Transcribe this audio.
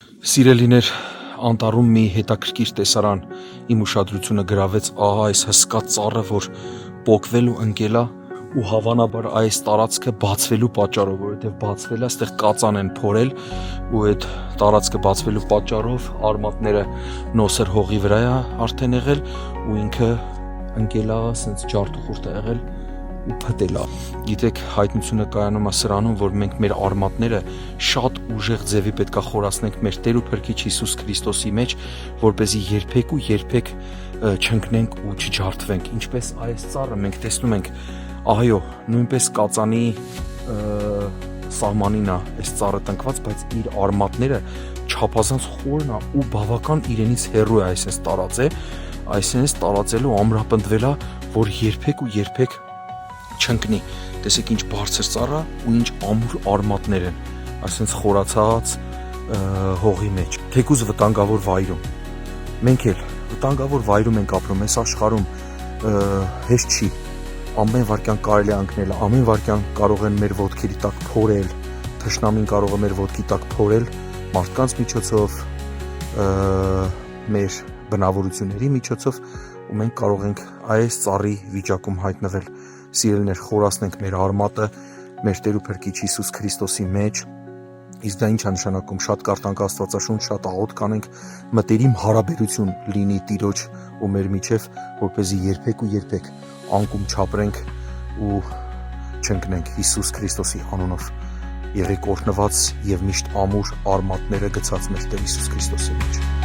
Սիրելիներ, անտառում մի հետաքրքիր տեսարան իմ ուշադրությունը գրավեց այս հսկա ծառը, որ պոկվել ու ընկել է ու հավանաբար այս տարածքը բացվելու պատճառով, որովհետև բացվել է, այստեղ կածան են փորել ու այդ տարածքը բացվելու պատճառով արմատները նոսր հողի վրա է արդեն եղել ու ինքը ընկել է, ասենց ջարդուխուրդ է եղել ու փտել է։ Գիտեք, հայտնությունը կայանում է սրանում, որ մենք մեր արմատները շատ ուժեղ ձևի պետք է խորացնենք մեր Տեր ու Փրկիչ Հիսուս Քրիստոսի մեջ, որպեսզի երբեք ու երբեք չընկնենք ու չջարդվենք։ Ինչպես այս ծառը մենք տեսնում ենք, այո, նույնպես կածանի սահմանին է այս ծառը տնկված, բայց իր արմատները չափազանց խորն է ու բավական իրենից հեռու է այսպես տարածելու ամրապնդվել է, որ երբեք ու երբեք չընկնի։ Տեսեք ինչ բարձր ծառ է ու ինչ ամուր արմատներ են, այսպես խորացած հողի մեջ, թեկուզ վտանգավոր վայրում։ Մենք էլ վտանգավոր վայրում ենք ապրում, այս աշխարհում հեշտ չի, ամեն վարքյան կարելի է ընկնել, ամեն վարքյան կարող են մեր ոտքերի տակ փորել, թշնամին կարող է մեր ոտքի տակ փորել մարդկանց միջոցով, մեր բնավորությունների միջոցով ու մենք կարող ենք այս ծառի վիճակում հայտնվել։ Սիրելիներ, խորացնենք մեր արմատը մեր Տեր ու Փրկիչ Հիսուս Քրիստոսի մեջ, իսկ դա ինչ է նշանակում, շատ կարդանք Աստվածաշունչ, շատ աղոթք անենք, մտերիմ հարաբերություն լինի Տիրոջ ու մեր միջև, որպեսզի երբեք ու երբեք անկում չապրենք ու չընկնենք Հիսուս Քրիստոսի անունով։ Եղեք օրհնված եւ միշտ ամուր արմատները գցած մեր Տեր Հիսուս Քրիստոսի մեջ։